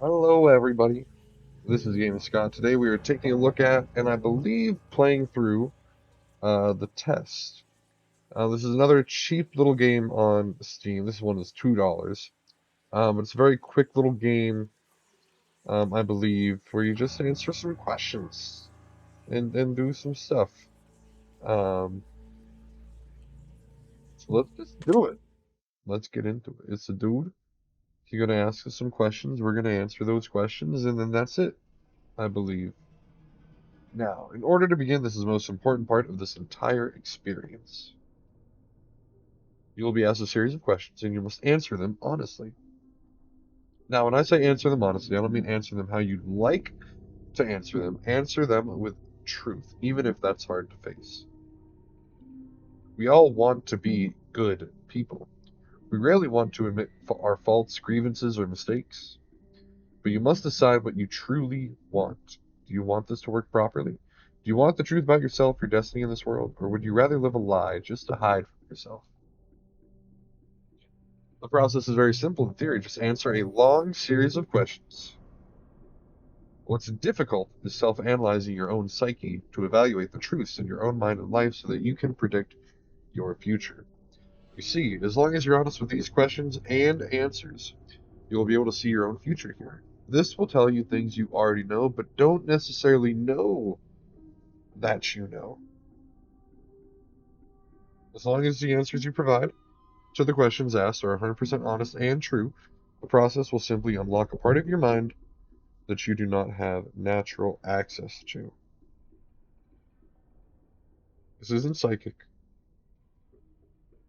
Hello, everybody. This is Game Scott. Today we are taking a look at, and I believe playing through, The Test. This is another cheap little game on Steam. This one is $2. But it's a very quick little game, I believe, where you just answer some questions and do some stuff. Um, so let's just do it. Let's get into it. It's a dude. He's gonna ask us some questions. We're gonna answer those questions, and then that's it, I believe. Now, in order to begin, this is the most important part of this entire experience. You will be asked a series of questions, and you must answer them honestly. Now, when I say answer them honestly, I don't mean answer them how you'd like to answer them. Answer them with truth, even if that's hard to face. We all want to be good people. We rarely want to admit our faults, grievances, or mistakes. But you must decide what you truly want. Do you want this to work properly? Do you want the truth about yourself, your destiny in this world, or would you rather live a lie just to hide from yourself? The process is very simple in theory. Just answer a long series of questions. What's difficult is self-analyzing your own psyche to evaluate the truths in your own mind and life so that you can predict your future. You see, as long as you're honest with these questions and answers, you will be able to see your own future here. This will tell you things you already know, but don't necessarily know that you know. As long as the answers you provide to the questions asked are 100% honest and true, the process will simply unlock a part of your mind that you do not have natural access to. This isn't psychic.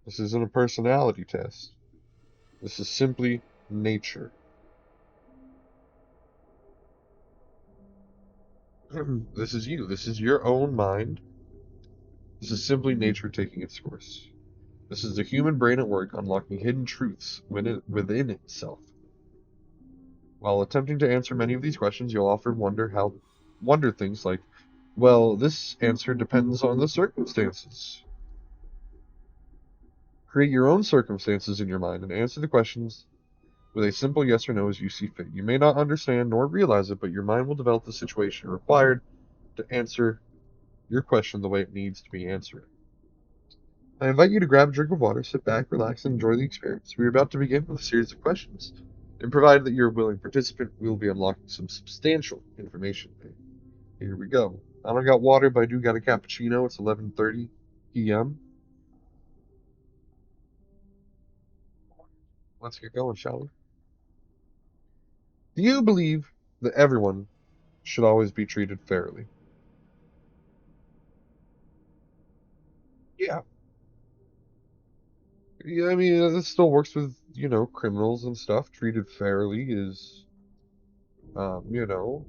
This isn't a personality test. This is simply nature. This is you. This is your own mind. This is simply nature taking its course. This is the human brain at work unlocking hidden truths within itself. While attempting to answer many of these questions, you'll often wonder things like, well, this answer depends on the circumstances. Create your own circumstances in your mind and answer the questions with a simple yes or no as you see fit. You may not understand nor realize it, but your mind will develop the situation required to answer your question the way it needs to be answered. I invite you to grab a drink of water, sit back, relax, and enjoy the experience. We are about to begin with a series of questions, and provided that you're a willing participant, we will be unlocking some substantial information. Here we go. I don't got water, but I do got a cappuccino. It's 11:30 p.m. Let's get going, shall we? Do you believe that everyone should always be treated fairly? Yeah. Yeah, I mean, this still works with, criminals and stuff. Treated fairly is, um, you know,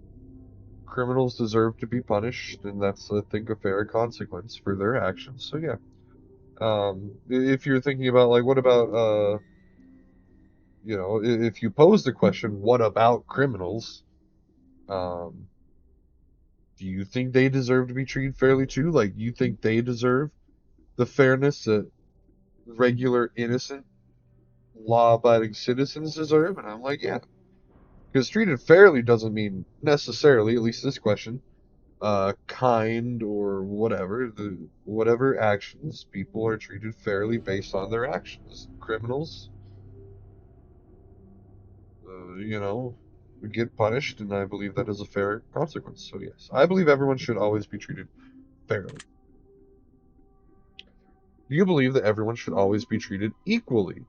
criminals deserve to be punished, and that's, I think, a fair consequence for their actions. So, yeah. If you're thinking about, like, what about, if you pose the question, what about criminals? Um, do you think they deserve to be treated fairly too? Like, you think they deserve the fairness that regular, innocent, law-abiding citizens deserve? And I'm like, yeah. Because treated fairly doesn't mean necessarily, at least this question, kind or whatever. Whatever actions, people are treated fairly based on their actions. Criminals, you know, get punished, and I believe that is a fair consequence. So yes, I believe everyone should always be treated fairly. Do you believe that everyone should always be treated equally?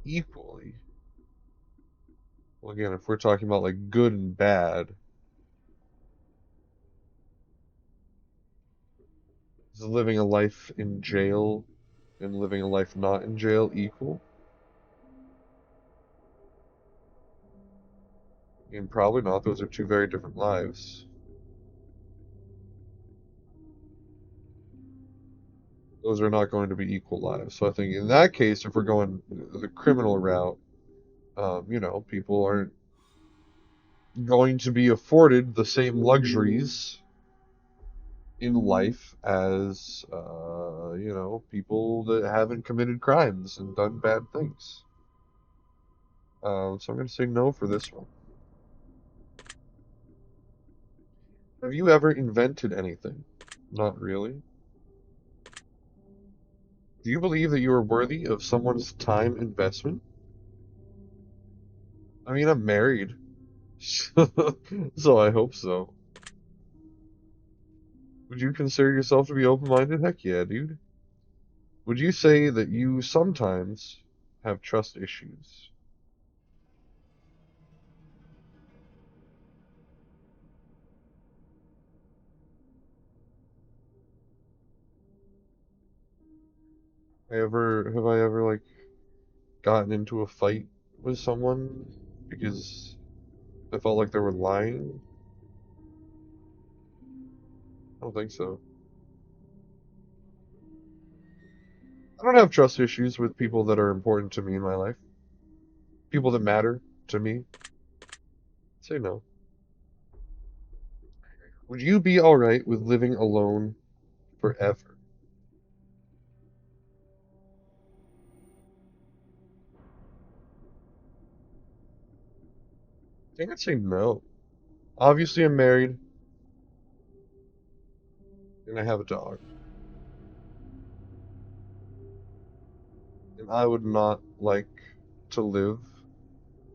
Equally. Well, again, if we're talking about like good and bad, is living a life in jail and living a life not in jail equal? And probably not. Those are two very different lives. Those are not going to be equal lives. So I think in that case, if we're going the criminal route, people aren't going to be afforded the same luxuries in life as, people that haven't committed crimes and done bad things. So I'm going to say no for this one. Have you ever invented anything? Not really. Do you believe that you are worthy of someone's time investment? I mean, I'm married, so I hope so. Would you consider yourself to be open-minded? Heck yeah, dude. Would you say that you sometimes have trust issues? Have I ever like gotten into a fight with someone because I felt like they were lying? I don't think so. I don't have trust issues with people that are important to me in my life. People that matter to me. Say no. Would you be alright with living alone forever? I think I'd say no. Obviously, I'm married and I have a dog, and I would not like to live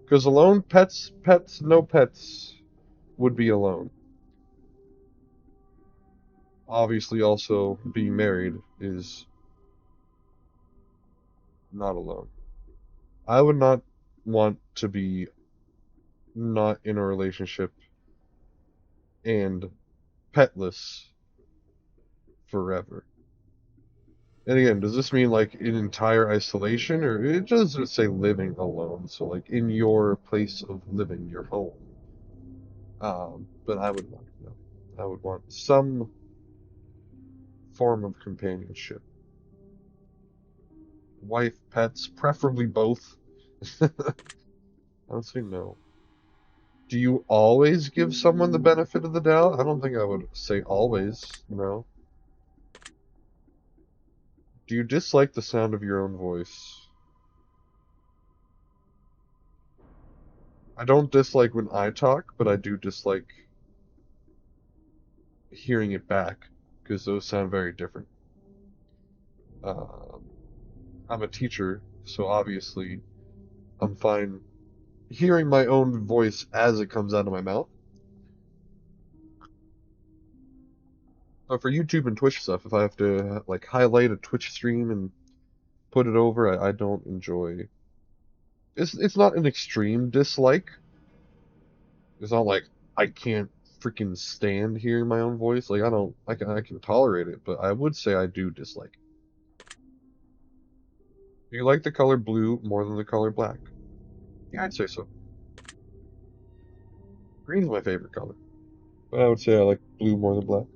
because alone, no pets would be alone. Obviously, also being married is not alone. I would not want to be not in a relationship and petless forever. And again, does this mean like in entire isolation, or it does just say living alone? So like in your place of living, your home. But I would want no. I would want some form of companionship. Wife, pets, preferably both. I would say no. Do you always give someone the benefit of the doubt? I don't think I would say always, no. Do you dislike the sound of your own voice? I don't dislike when I talk, but I do dislike hearing it back because those sound very different. Um, I'm a teacher, so obviously I'm fine hearing my own voice as it comes out of my mouth. But for YouTube and Twitch stuff, if I have to like highlight a Twitch stream and put it over, I don't enjoy. It's not an extreme dislike. It's not like I can't freaking stand hearing my own voice. Like I can tolerate it, but I would say I do dislike it. Do you like the color blue more than the color black? Yeah, I'd say so. Green's my favorite color, but I would say I like blue more than black.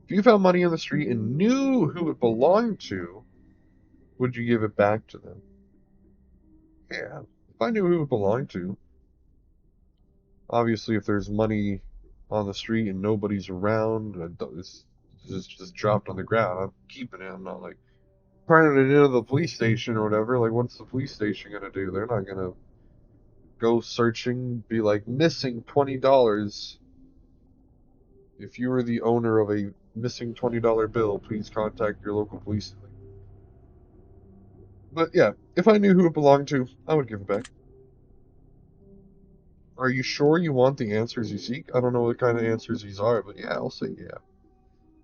If you found money on the street and knew who it belonged to, would you give it back to them? Yeah. If I knew who it belonged to, obviously if there's money on the street and nobody's around, it's just dropped on the ground, I'm keeping it. I'm not like turning it into the police station or whatever. Like, what's the police station gonna do? They're not gonna go searching, be like missing $20. If you are the owner of a missing $20 bill, please contact your local police. But yeah, if I knew who it belonged to, I would give it back. Are you sure you want the answers you seek? I don't know what kind of answers these are, but yeah, I'll say yeah.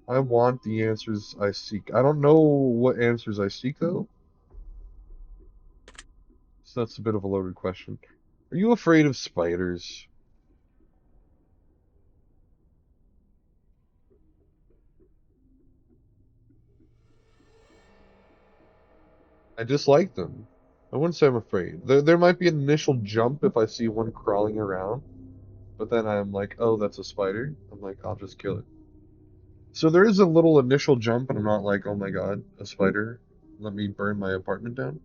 I want the answers I seek. I don't know what answers I seek though, so that's a bit of a loaded question. Are you afraid of spiders? I dislike them. I wouldn't say I'm afraid. There might be an initial jump if I see one crawling around, but then I'm like, oh, that's a spider. I'm like, I'll just kill it. So there is a little initial jump, and I'm not like, oh my god, a spider. Let me burn my apartment down.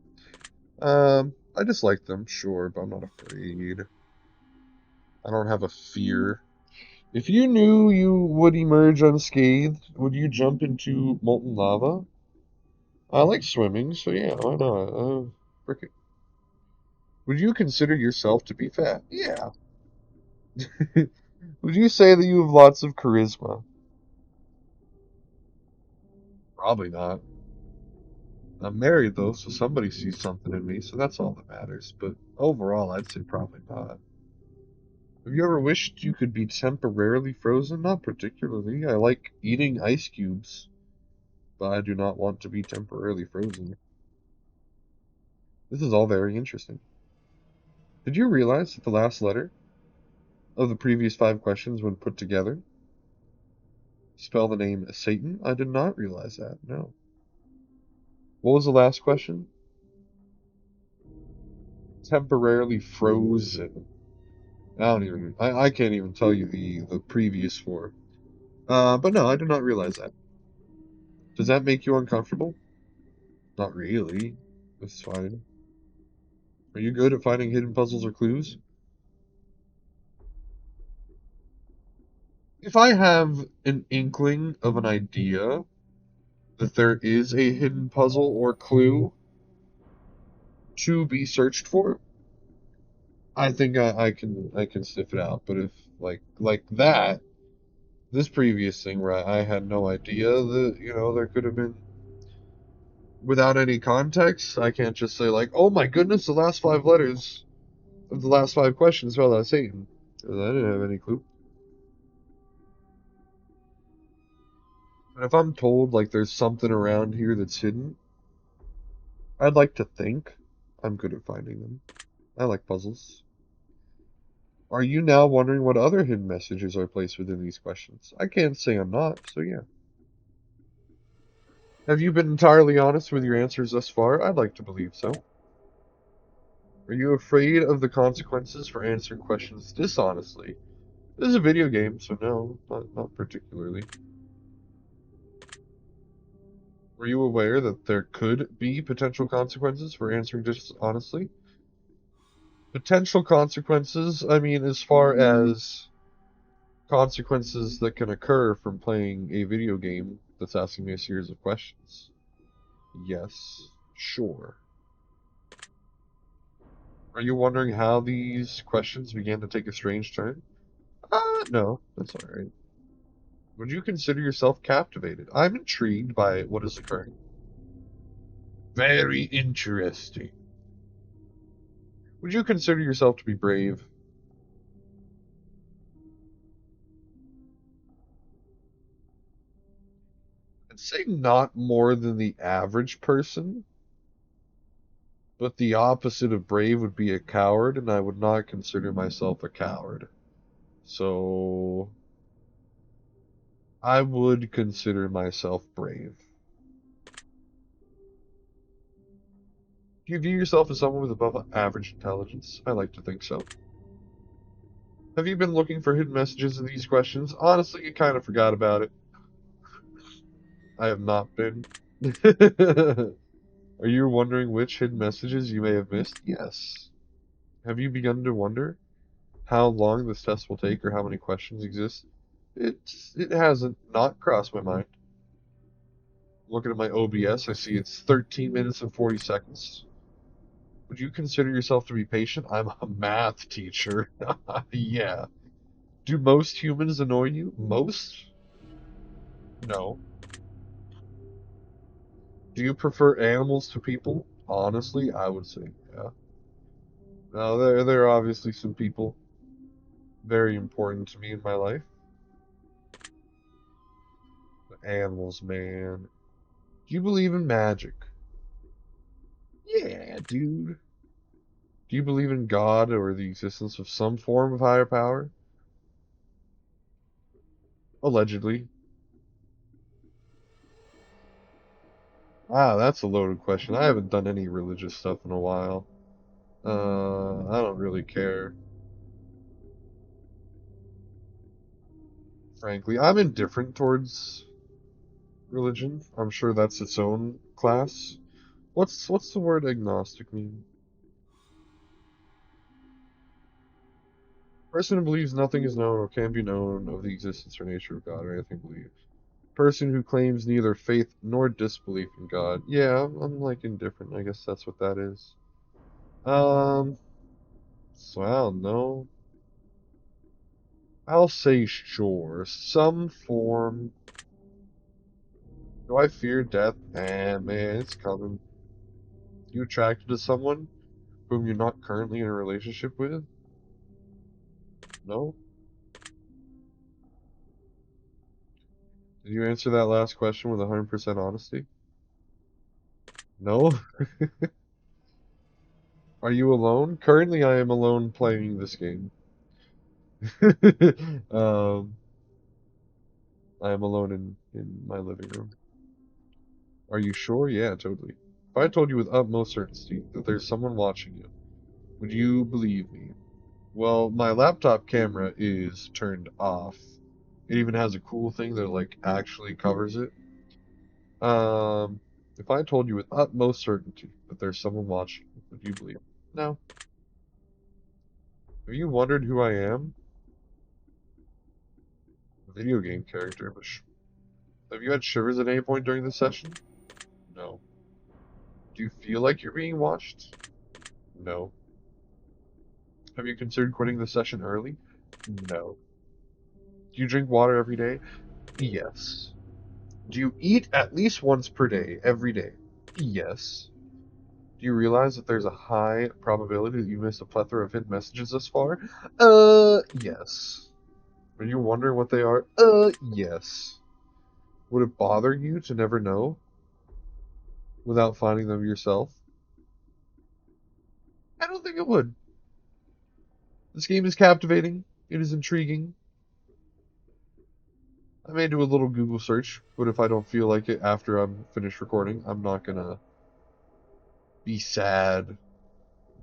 I dislike them, sure, but I'm not afraid. I don't have a fear. If you knew you would emerge unscathed, would you jump into molten lava? I like swimming, so yeah, why not? Frick it. Would you consider yourself to be fat? Yeah. Would you say that you have lots of charisma? Probably not. I'm married though, so somebody sees something in me, so that's all that matters. But overall, I'd say probably not. Have you ever wished you could be temporarily frozen? Not particularly. I like eating ice cubes, but I do not want to be temporarily frozen. This is all very interesting. Did you realize that the last letter of the previous five questions, when put together, spell the name Satan? I did not realize that. No. What was the last question? Temporarily frozen. I can't even tell you the previous four. But no, I did not realize that. Does that make you uncomfortable? Not really. That's fine. Are you good at finding hidden puzzles or clues? If I have an inkling of an idea that there is a hidden puzzle or clue to be searched for, I think I can sniff it out. But if like that, this previous thing where I had no idea that there could have been without any context, I can't just say like, oh my goodness, the last five letters of the last five questions spelled out Satan. 'Cause I didn't have any clue. And if I'm told like there's something around here that's hidden, I'd like to think I'm good at finding them. I like puzzles. Are you now wondering what other hidden messages are placed within these questions? I can't say I'm not, so yeah. Have you been entirely honest with your answers thus far? I'd like to believe so. Are you afraid of the consequences for answering questions dishonestly? This is a video game, so no, not particularly. Were you aware that there could be potential consequences for answering dishonestly? Potential consequences, I mean, as far as consequences that can occur from playing a video game that's asking me a series of questions. Yes, sure. Are you wondering how these questions began to take a strange turn? No, that's alright. Would you consider yourself captivated? I'm intrigued by what is occurring. Very interesting. Would you consider yourself to be brave? I'd say not more than the average person, but the opposite of brave would be a coward, and I would not consider myself a coward. So I would consider myself brave. Do you view yourself as someone with above average intelligence? I like to think so. Have you been looking for hidden messages in these questions? Honestly, you kind of forgot about it. I have not been. Are you wondering which hidden messages you may have missed? Yes. Have you begun to wonder how long this test will take or how many questions exist? It hasn't not crossed my mind. Looking at my OBS, I see it's 13 minutes and 40 seconds. Would you consider yourself to be patient? I'm a math teacher. Yeah. Do most humans annoy you? Most? No. Do you prefer animals to people? Honestly, I would say yeah. Now there are obviously some people very important to me in my life. But animals, man. Do you believe in magic? Yeah, dude. Do you believe in God or the existence of some form of higher power? Allegedly. That's a loaded question. I haven't done any religious stuff in a while. I don't really care, frankly. I'm indifferent towards religion. I'm sure that's its own class. What's the word agnostic mean? Person who believes nothing is known or can be known of the existence or nature of God or anything believed. Person who claims neither faith nor disbelief in God. Yeah, I'm like indifferent. I guess that's what that is. Um, Well, no. I'll say sure. Some form. Do I fear death? Man, it's coming. You attracted to someone whom you're not currently in a relationship with? No? Did you answer that last question with 100% honesty? No? Are you alone? Currently, I am alone playing this game. um, I am alone in my living room. Are you sure? Yeah, totally. If I told you with utmost certainty that there's someone watching you, would you believe me? Well, my laptop camera is turned off. It even has a cool thing that like actually covers it. Um, if I told you with utmost certainty that there's someone watching, would you believe? No. Have you wondered who I am? A video game character, but have you had shivers at any point during this session? No. Do you feel like you're being watched? No. Have you considered quitting the session early? No. Do you drink water every day? Yes. Do you eat at least once per day, every day? Yes. Do you realize that there's a high probability that you missed a plethora of hidden messages thus far? Yes. Are you wondering what they are? Yes. Would it bother you to never know without finding them yourself? I don't think it would. This game is captivating. It is intriguing. I may do a little Google search, but if I don't feel like it after I'm finished recording, I'm not gonna be sad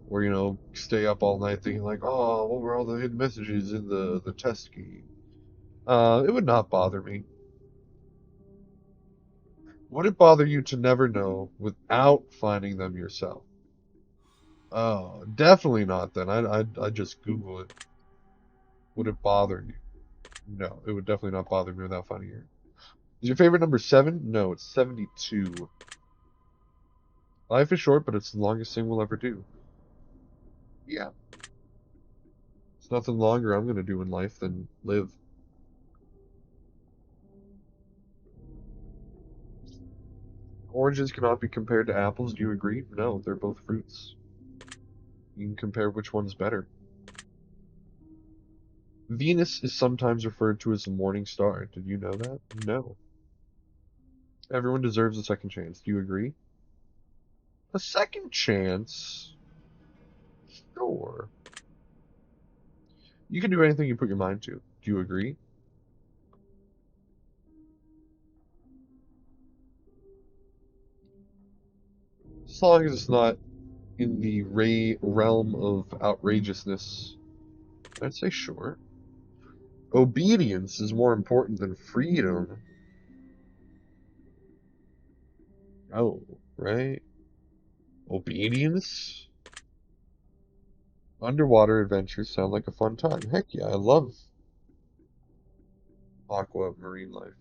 or, stay up all night thinking like, oh, what were all the hidden messages in the test game? It would not bother me. Would it bother you to never know without finding them yourself? Oh, definitely not then. I'd just Google it. Would it bother you? No, it would definitely not bother me without finding it. Is your favorite number 7? No, it's 72. Life is short, but it's the longest thing we'll ever do. Yeah. There's nothing longer I'm going to do in life than live. Oranges cannot be compared to apples. Do you agree? No, they're both fruits. You can compare which one's better. Venus is sometimes referred to as the morning star. Did you know that? No. Everyone deserves a second chance. Do you agree? A second chance? Sure. You can do anything you put your mind to. Do you agree? As long as it's not in the realm of outrageousness, I'd say sure. Obedience is more important than freedom. Oh, right? Obedience? Underwater adventures sound like a fun time. Heck yeah, I love aqua marine life.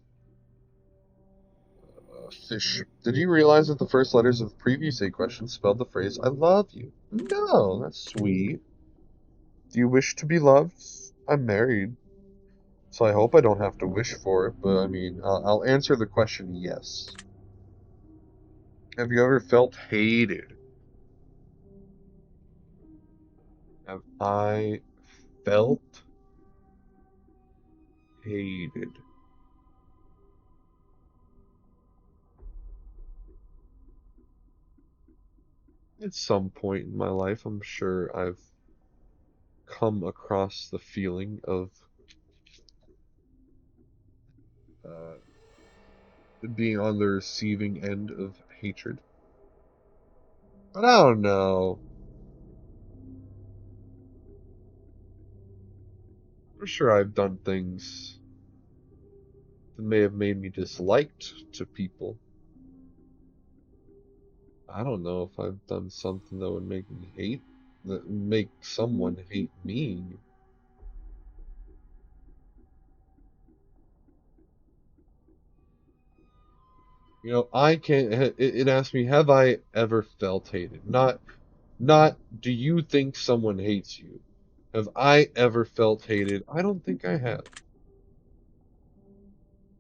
Fish. Did you realize that the first letters of the previous 8 questions spelled the phrase I love you? No, that's sweet. Do you wish to be loved? I'm married, so I hope I don't have to wish for it, but I mean, I'll answer the question yes. Have you ever felt hated? Have I felt hated? At some point in my life, I'm sure I've come across the feeling of uh, being on the receiving end of hatred. But I don't know. I'm sure I've done things that may have made me disliked to people. I don't know if I've done something that would make me hate, that would make someone hate me. I can't. It asks me, have I ever felt hated? Not do you think someone hates you? Have I ever felt hated? I don't think I have.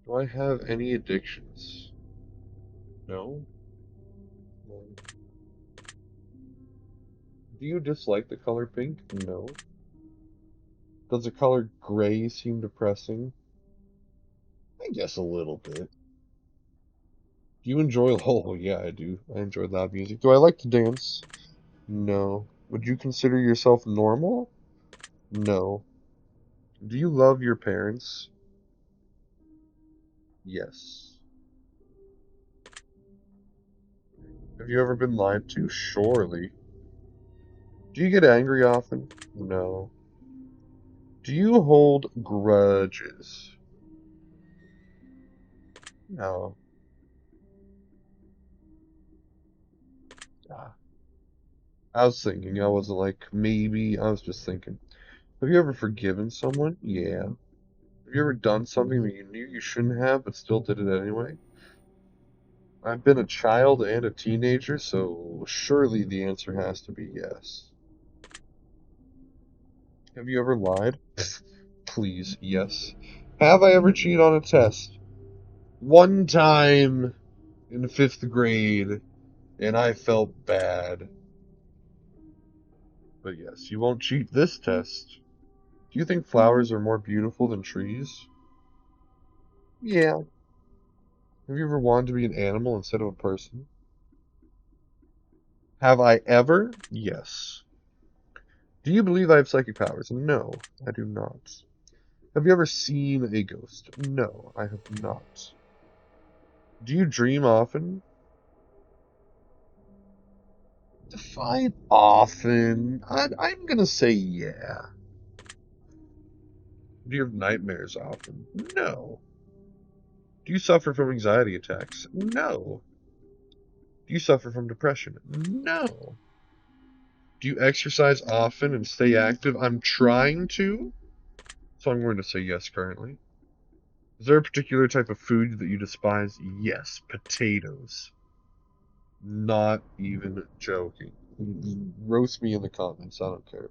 Do I have any addictions? No. No. Do you dislike the color pink? No. Does the color gray seem depressing? I guess a little bit. Do you enjoy? Oh, yeah, I do. I enjoy loud music. Do I like to dance? No. Would you consider yourself normal? No. Do you love your parents? Yes. Have you ever been lied to? Surely. Do you get angry often? No. Do you hold grudges? No. Ah, I was thinking. I wasn't like, maybe. I was just thinking. Have you ever forgiven someone? Yeah. Have you ever done something that you knew you shouldn't have but still did it anyway? I've been a child and a teenager, so surely the answer has to be yes. Have you ever lied? Please, yes. Have I ever cheated on a test? One time in fifth grade, and I felt bad. But yes, you won't cheat this test. Do you think flowers are more beautiful than trees? Yeah. Have you ever wanted to be an animal instead of a person? Have I ever? Yes. Do you believe I have psychic powers? No, I do not. Have you ever seen a ghost? No, I have not. Do you dream often? Define often. I'm gonna say yeah. Do you have nightmares often? No. Do you suffer from anxiety attacks? No. Do you suffer from depression? No. Do you exercise often and stay active? I'm trying to, so I'm going to say yes currently. Is there a particular type of food that you despise? Yes, potatoes. Not even joking. Roast me in the comments, I don't care.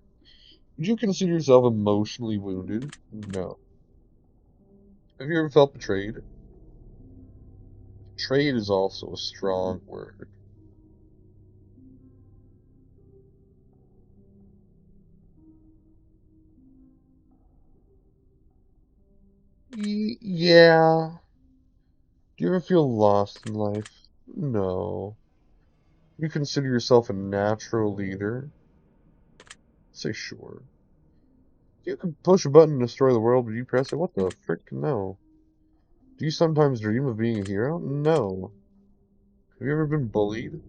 Would you consider yourself emotionally wounded? No. Have you ever felt betrayed? Betrayed is also a strong word. Yeah. Do you ever feel lost in life? No. You consider yourself a natural leader? Say sure. You can push a button to destroy the world, but you press it? What the frick? No. Do you sometimes dream of being a hero? No. Have you ever been bullied?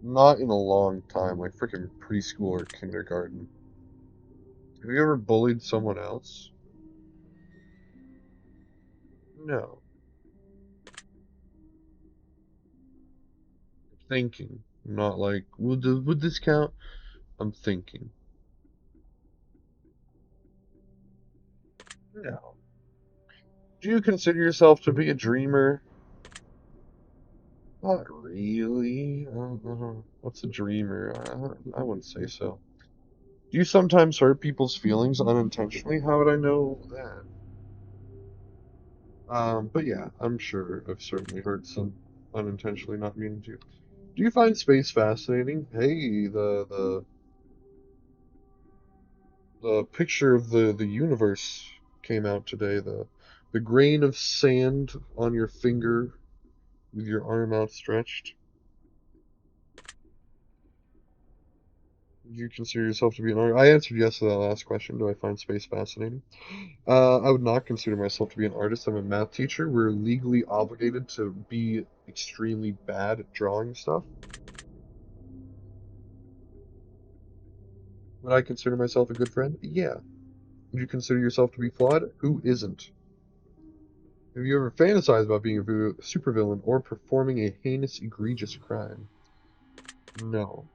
Not in a long time, like freaking preschool or kindergarten. Have you ever bullied someone else? No. I'm thinking. Not like, would this count? I'm thinking. No. Do you consider yourself to be a dreamer? Not really. What's a dreamer? I wouldn't say so. Do you sometimes hurt people's feelings unintentionally? How would I know that? But yeah, I'm sure I've certainly hurt some unintentionally, not meaning to. Do you find space fascinating? Hey, the picture of the universe came out today. The grain of sand on your finger with your arm outstretched. Do you consider yourself to be an artist? I answered yes to that last question. Do I find space fascinating? I would not consider myself to be an artist. I'm a math teacher. We're legally obligated to be extremely bad at drawing stuff. Would I consider myself a good friend? Yeah. Would you consider yourself to be flawed? Who isn't? Have you ever fantasized about being a supervillain or performing a heinous, egregious crime? No.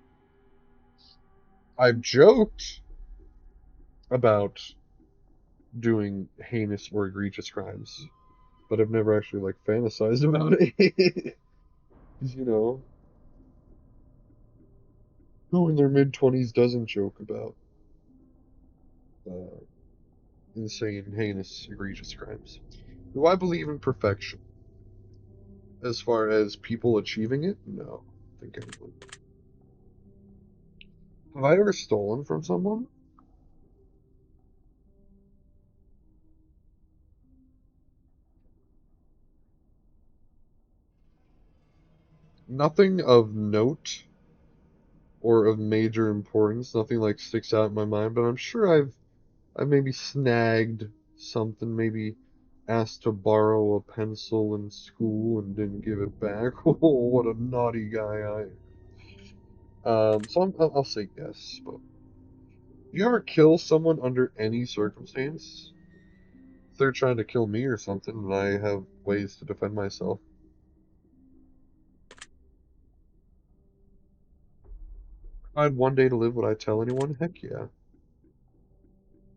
I've joked about doing heinous or egregious crimes, but I've never actually like fantasized about it. 'Cause, you know, who in their mid 20s doesn't joke about? uh, insane, heinous, egregious crimes. Do I believe in perfection? As far as people achieving it? No. I think anyone. Have I ever stolen from someone? Nothing of note or of major importance. Nothing like sticks out in my mind, but I'm sure I've maybe snagged something, maybe asked to borrow a pencil in school and didn't give it back. Oh, what a naughty guy I am. So I'll say yes. But do you ever kill someone under any circumstance? If they're trying to kill me or something, and I have ways to defend myself. If I had one day to live, would I tell anyone? Heck yeah. Have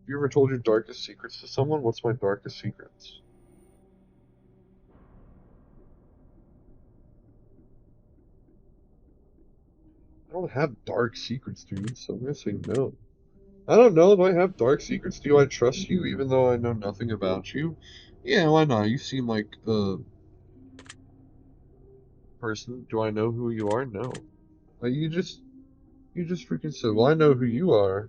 you ever told your darkest secrets to someone? What's my darkest secrets? I don't have dark secrets, dude, so I'm gonna say no. I don't know. Do I have dark secrets? Do I trust you even though I know nothing about you? Yeah, why not? You seem like a person. Do I know who you are? No. Like, you just freaking said, well, I know who you are.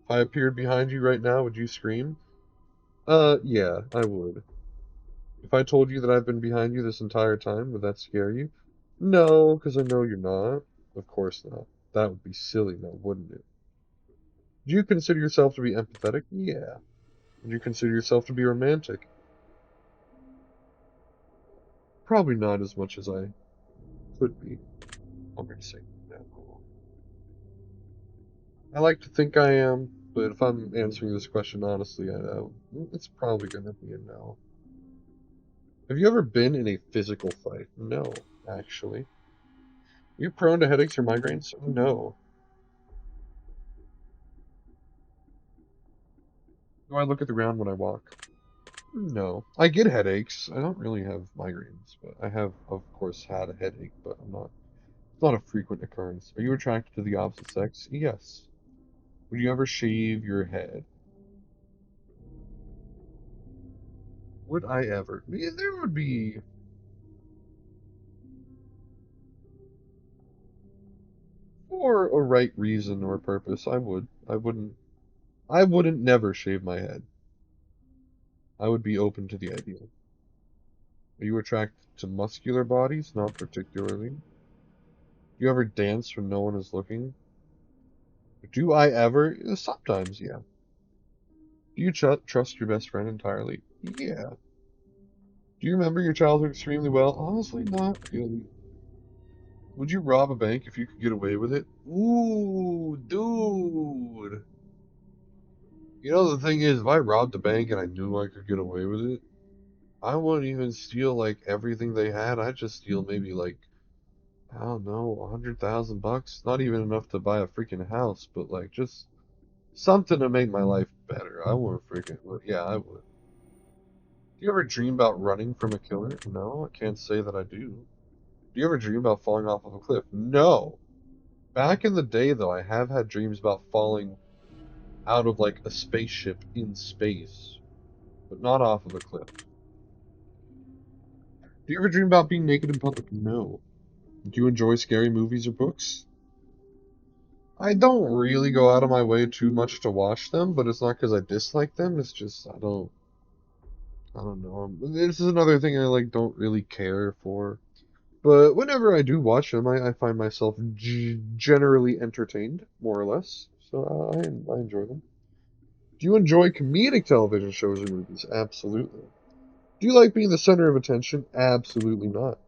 If I appeared behind you right now, would you scream? Yeah, I would. If I told you that I've been behind you this entire time, would that scare you? No, because I know you're not. Of course not. That would be silly now, wouldn't it? Do you consider yourself to be empathetic? Yeah. Would you consider yourself to be romantic? Probably not as much as I could be. I'm going to say no. I like to think I am, but if I'm answering this question honestly, it's probably going to be a no. Have you ever been in a physical fight? No, actually. Are you prone to headaches or migraines? No. Do I look at the ground when I walk? No. I get headaches. I don't really have migraines, but I have, of course, had a headache, but it's not a frequent occurrence. Are you attracted to the opposite sex? Yes. Would you ever shave your head? Would I ever? Yeah, there would be for a right reason or purpose. I would. I wouldn't never shave my head. I would be open to the idea. Are you attracted to muscular bodies? Not particularly. Do you ever dance when no one is looking? Do I ever? Sometimes, yeah. Do you trust your best friend entirely? Yeah. Do you remember your childhood extremely well? Honestly, not really. Would you rob a bank if you could get away with it? Ooh, dude. You know, the thing is, if I robbed a bank and I knew I could get away with it, I wouldn't even steal like everything they had. I'd just steal maybe like, I don't know, 100,000 bucks. Not even enough to buy a freaking house, but like just something to make my life better. I wouldn't freaking, well, yeah, I would. Do you ever dream about running from a killer? No, I can't say that I do. Do you ever dream about falling off of a cliff? No. Back in the day, though, I have had dreams about falling out of like a spaceship in space, but not off of a cliff. Do you ever dream about being naked in public? No. Do you enjoy scary movies or books? I don't really go out of my way too much to watch them, but it's not because I dislike them. It's just I don't know. This is another thing I like don't really care for. But whenever I do watch them, I find myself generally entertained, more or less. So I enjoy them. Do you enjoy comedic television shows or movies? Absolutely. Do you like being the center of attention? Absolutely not.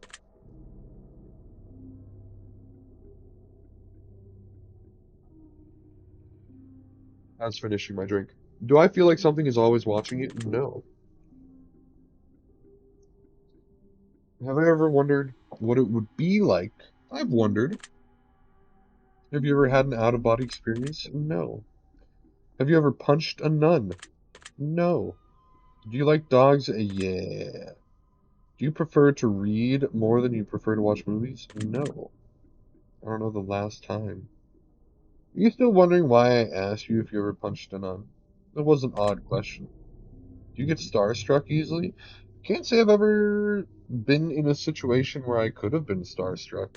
As finishing my drink. Do I feel like something is always watching it? No. Have I ever wondered what it would be like? I've wondered. Have you ever had an out of body experience? No. Have you ever punched a nun? No. Do you like dogs? Yeah. Do you prefer to read more than you prefer to watch movies? No. I don't know the last time. Are you still wondering why I asked you if you ever punched a nun? That was an odd question. Do you get starstruck easily? Can't say I've ever been in a situation where I could have been starstruck.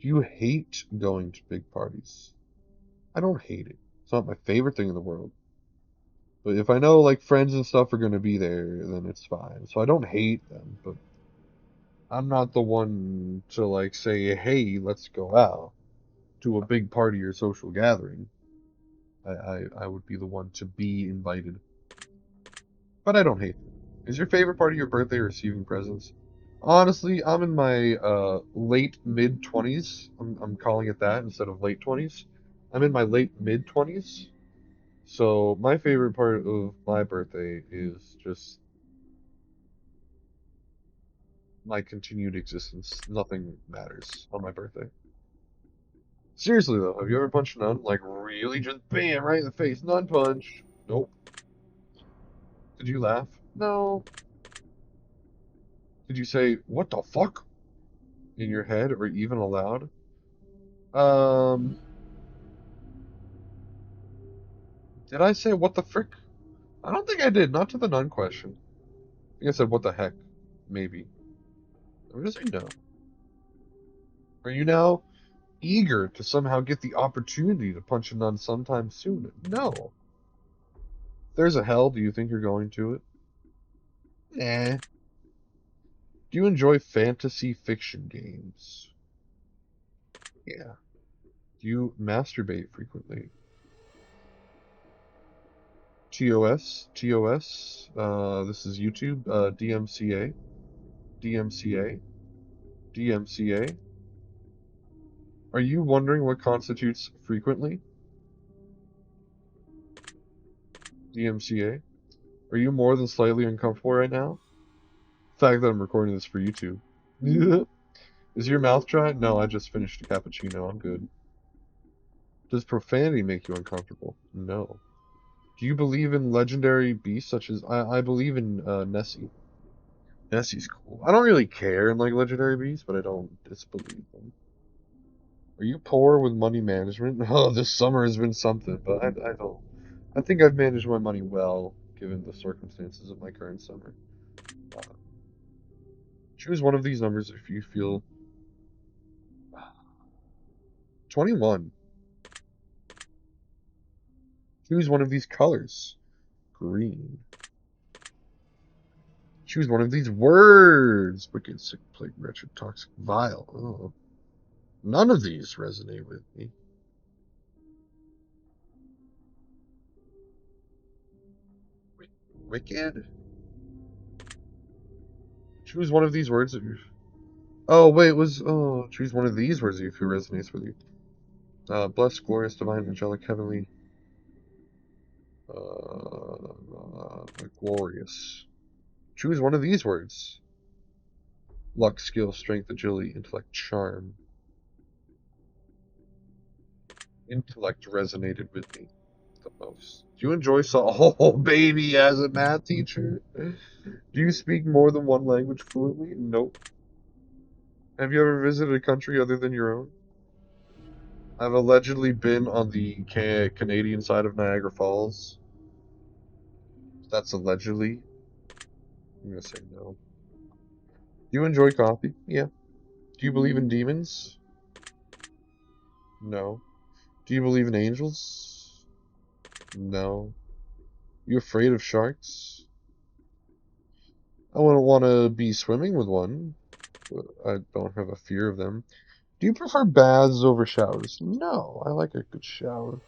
Do you hate going to big parties? I don't hate it. It's not my favorite thing in the world. But if I know like friends and stuff are gonna be there, then it's fine. So I don't hate them, but I'm not the one to like say, hey, let's go out to a big party or social gathering. I would be the one to be invited. But I don't hate them. Is your favorite part of your birthday receiving presents? Honestly, I'm in my late mid 20s. I'm calling it that instead of late 20s. I'm in my late mid 20s. So my favorite part of my birthday is just my continued existence. Nothing matters on my birthday. Seriously though, have you ever punched a nun? Like really just bam right in the face. Nun punch. Nope. Did you laugh? No. Did you say what the fuck in your head or even aloud? Um, did I say what the frick? I don't think I did. Not to the nun question. I think I said what the heck. Maybe. I'm gonna say no. Are you now eager to somehow get the opportunity to punch a nun sometime soon? No. If there's a hell, do you think you're going to it? Nah. Do you enjoy fantasy fiction games? Yeah. Do you masturbate frequently? TOS, TOS. This is YouTube. DMCA, DMCA, DMCA. Are you wondering what constitutes frequently? DMCA. Are you more than slightly uncomfortable right now? The fact that I'm recording this for YouTube. Is your mouth dry? No, I just finished a cappuccino. I'm good. Does profanity make you uncomfortable? No. Do you believe in legendary beasts such as I believe in Nessie. Nessie's cool. I don't really care in like legendary beasts, but I don't disbelieve them. Are you poor with money management? Oh, this summer has been something, but I don't. I think I've managed my money well, given the circumstances of my current summer. Uh, choose one of these numbers if you feel 21. Choose one of these colors. Green. Choose one of these words. Wicked, sick, plague, wretched, toxic, vile. Oh, none of these resonate with me. Wicked? Choose one of these words if you. Oh, wait, it was. Oh, choose one of these words if it resonates with you. Blessed, glorious, divine, angelic, heavenly, glorious. Choose one of these words. Luck, skill, strength, agility, intellect, charm. Intellect resonated with me the most. Do you enjoy Oh, baby, as a math teacher? Do you speak more than one language fluently? Nope. Have you ever visited a country other than your own? I've allegedly been on the Canadian side of Niagara Falls. That's allegedly. I'm gonna say no. Do you enjoy coffee? Yeah. Do you believe in demons? No. Do you believe in angels? No. You afraid of sharks? I wouldn't want to be swimming with one. But I don't have a fear of them. Do you prefer baths over showers? No, I like a good shower.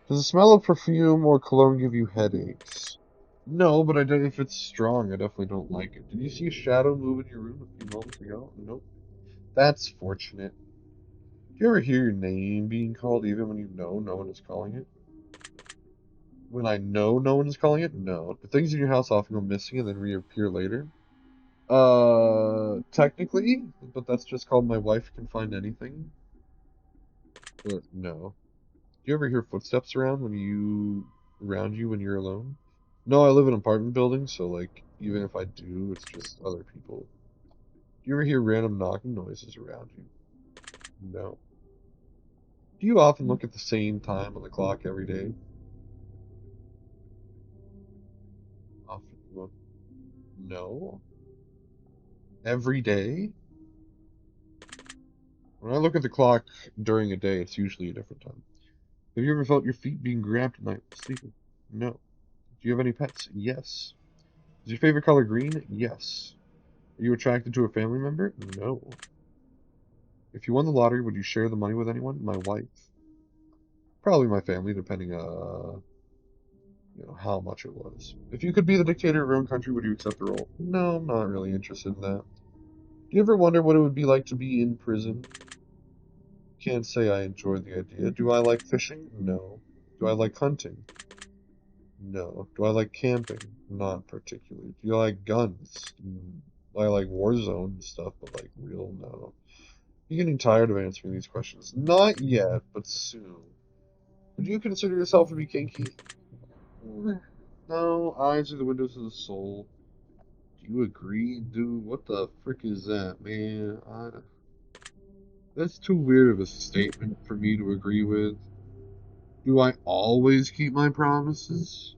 Does the smell of perfume or cologne give you headaches? No, but I don't, if it's strong, I definitely don't like it. Did you see a shadow move in your room a few moments ago? Nope. That's fortunate. Do you ever hear your name being called even when you know no one is calling it? When I know no one is calling it? No. The things in your house often go missing and then reappear later. Technically, but that's just called my wife can find anything. But no. Do you ever hear footsteps around you when you're alone? No, I live in an apartment building, so like even if I do, it's just other people. Do you ever hear random knocking noises around you? No. Do you often look at the same time on the clock every day? Often look. No. Every day? When I look at the clock during a day, it's usually a different time. Have you ever felt your feet being grabbed at night while sleeping? No. Do you have any pets? Yes. Is your favorite color green? Yes. Are you attracted to a family member? No. If you won the lottery, would you share the money with anyone? My wife. Probably my family, depending how much it was. If you could be the dictator of your own country, would you accept the role? No, I'm not really interested in that. Do you ever wonder what it would be like to be in prison? Can't say I enjoy the idea. Do I like fishing? No. Do I like hunting? No. Do I like camping? Not particularly. Do you like guns? I like Warzone stuff, but like real, no. You getting tired of answering these questions? Not yet, but soon. Would you consider yourself to be kinky? No, eyes are the windows of the soul. Do you agree, dude? What the frick is that, man? That's too weird of a statement for me to agree with. Do I always keep my promises?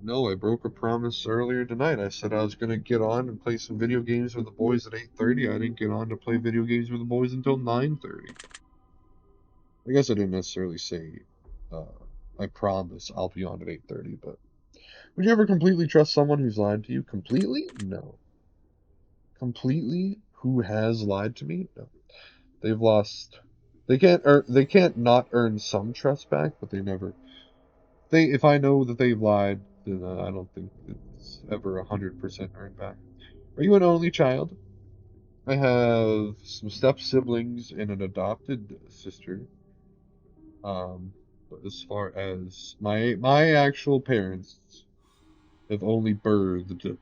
No, I broke a promise earlier tonight. I said I was gonna get on and play some video games with the boys at 8:30. I didn't get on to play video games with the boys until 9:30. I guess I didn't necessarily say uh, I promise I'll be on at 8:30, but would you ever completely trust someone who's lied to you? Completely? No. Completely? Who has lied to me? No. They've lost. They can't earn. They can't not earn some trust back, but they never. They. If I know that they've lied, then I don't think it's ever 100% earned back. Are you an only child? I have some step siblings and an adopted sister. Um, but as far as my actual parents have only birthed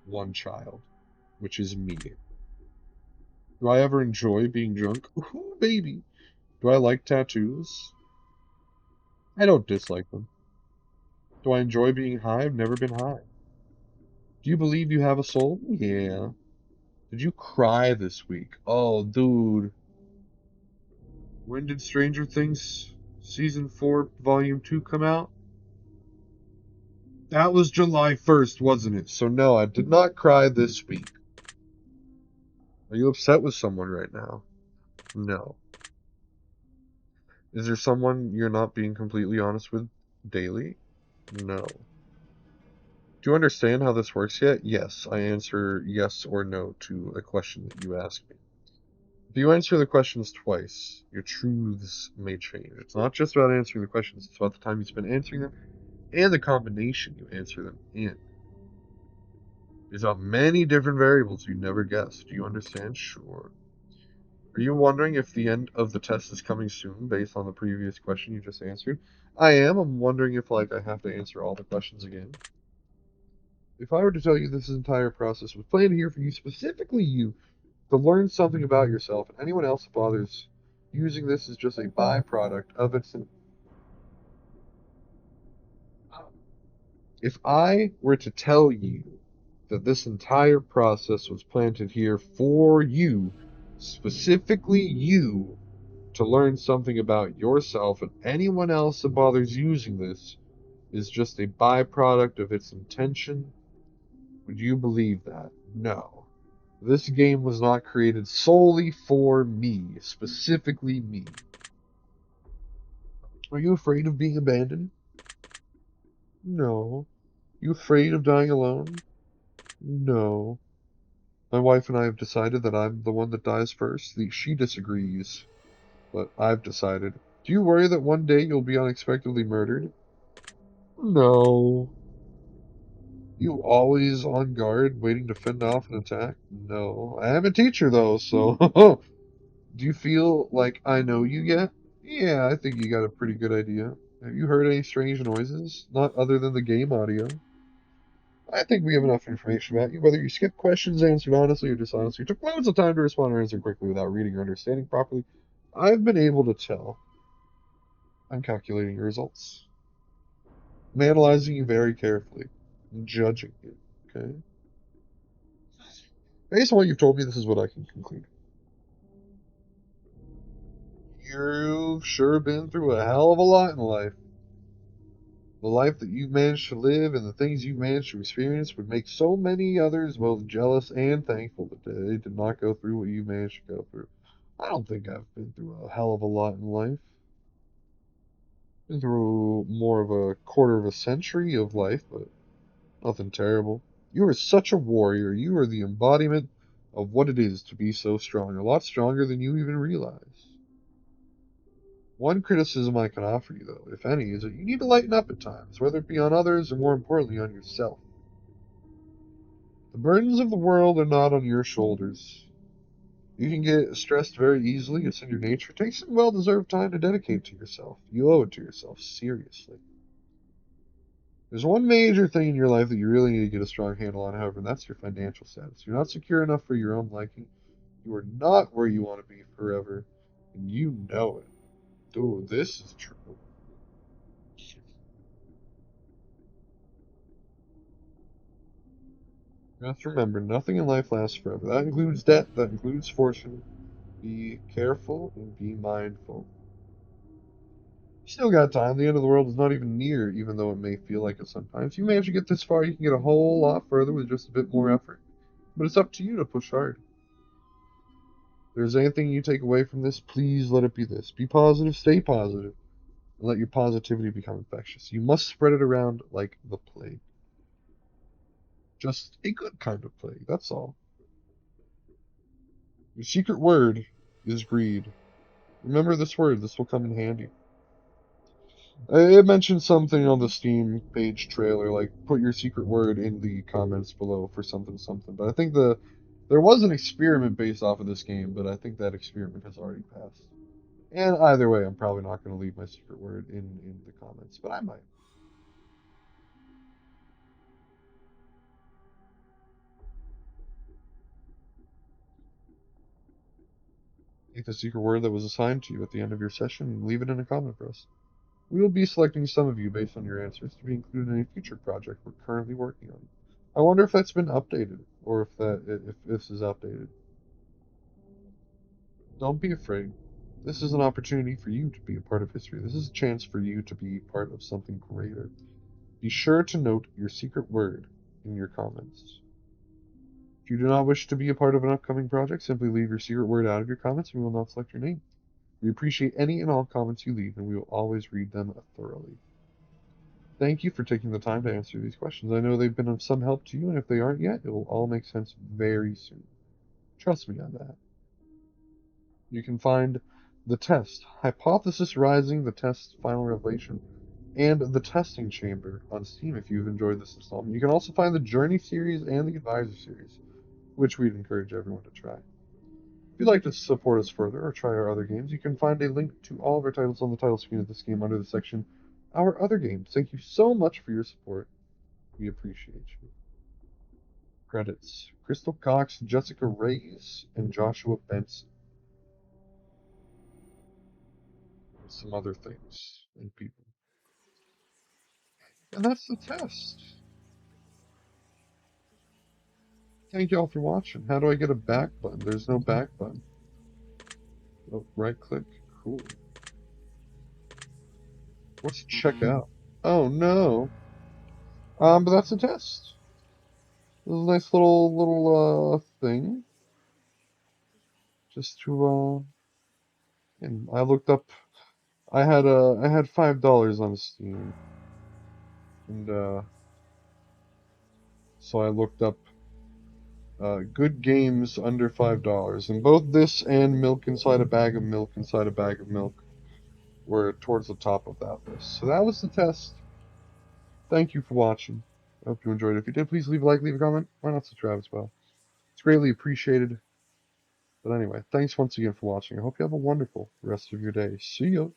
one child, which is me. Do I ever enjoy being drunk? Ooh, baby. Do I like tattoos? I don't dislike them. Do I enjoy being high? I've never been high. Do you believe you have a soul? Yeah. Did you cry this week? Oh, dude. When did Stranger Things Season 4, Volume 2 come out? That was July 1st, wasn't it? So no, I did not cry this week. Are you upset with someone right now? No. Is there someone you're not being completely honest with daily? No. Do you understand how this works yet? Yes. I answer yes or no to a question that you ask me. If you answer the questions twice, your truths may change. It's not just about answering the questions, it's about the time you spend answering them and the combination you answer them in. There's about many different variables you never guessed. Do you understand? Sure. Are you wondering if the end of the test is coming soon based on the previous question you just answered? I am. I'm wondering if I have to answer all the questions again. If I were to tell you this entire process was planned here for you, specifically you, to learn something about yourself, and anyone else that bothers using this is just a byproduct of its. If I were to tell you that this entire process was planted here for you, specifically you, to learn something about yourself, and anyone else that bothers using this is just a byproduct of its intention, would you believe that? No. This game was not created solely for me, specifically me. Are you afraid of being abandoned? No. You afraid of dying alone? No. My wife and I have decided that I'm the one that dies first. She disagrees, but I've decided. Do you worry that one day you'll be unexpectedly murdered? No. You always on guard, waiting to fend off an attack? No. I am a teacher, though, so. Do you feel like I know you yet? Yeah, I think you got a pretty good idea. Have you heard any strange noises? Not other than the game audio. I think we have enough information about you. Whether you skip questions, answered honestly or dishonestly, took loads of time to respond or answer quickly without reading or understanding properly, I've been able to tell. I'm calculating your results. I'm analyzing you very carefully. I'm judging you. Okay? Based on what you've told me, this is what I can conclude. You've sure been through a hell of a lot in life. The life that you've managed to live and the things you've managed to experience would make so many others both jealous and thankful that they did not go through what you managed to go through. I don't think I've been through a hell of a lot in life. Been through more of a quarter of a century of life, but nothing terrible. You are such a warrior. You are the embodiment of what it is to be so strong, a lot stronger than you even realize. One criticism I can offer you, though, if any, is that you need to lighten up at times, whether it be on others or more importantly on yourself. The burdens of the world are not on your shoulders. You can get stressed very easily, it's in your nature. Take some well deserved time to dedicate to yourself. You owe it to yourself, seriously. There's one major thing in your life that you really need to get a strong handle on, however, and that's your financial status. You're not secure enough for your own liking. You are not where you want to be forever, and you know it. Dude, this is true. You have to remember, nothing in life lasts forever. That includes debt, that includes fortune. Be careful and be mindful. You still got time. The end of the world is not even near, even though it may feel like it sometimes. You manage to get this far, you can get a whole lot further with just a bit more effort. But it's up to you to push hard. If there's anything you take away from this, please let it be this. Be positive, stay positive, and let your positivity become infectious. You must spread it around like the plague. Just a good kind of plague, that's all. Your secret word is greed. Remember this word, this will come in handy. It mentioned something on the Steam page trailer, like put your secret word in the comments below for something something. But I think there was an experiment based off of this game, but I think that experiment has already passed. And either way, I'm probably not going to leave my secret word in the comments, but I might. Take the secret word that was assigned to you at the end of your session and leave it in a comment for us. We will be selecting some of you based on your answers to be included in a future project we're currently working on. I wonder if that's been updated or if this is updated. Don't be afraid. This is an opportunity for you to be a part of history. This is a chance for you to be part of something greater. Be sure to note your secret word in your comments. If you do not wish to be a part of an upcoming project, simply leave your secret word out of your comments and we will not select your name. We appreciate any and all comments you leave and we will always read them thoroughly. Thank you for taking the time to answer these questions. I know they've been of some help to you, and if they aren't yet, it will all make sense very soon. Trust me on that. You can find The Test, Hypothesis Rising, The Test Final Revelation, and The Testing Chamber on Steam if you've enjoyed this installment. You can also find the Journey series and the Advisor series, which we'd encourage everyone to try. If you'd like to support us further or try our other games, you can find a link to all of our titles on the title screen of this game under the section Our Other Games. Thank you so much for your support. We appreciate you. Credits: Crystal Cox, Jessica Reyes, and Joshua Benson. And some other things and people. And that's the test. Thank y'all for watching. How do I get a back button? There's no back button. Oh, right click. Cool. What's check out? Oh no. But that's a test. This is a nice little thing. Just to and I looked up I had $5 on Steam. And so I looked up good games under $5. And both this and Milk Inside a Bag of Milk Inside a Bag of Milk were towards the top of that list. So that was the test. Thank you for watching. I hope you enjoyed it. If you did, please leave a like, leave a comment. Why not subscribe as well? It's greatly appreciated. But anyway, thanks once again for watching. I hope you have a wonderful rest of your day. See ya.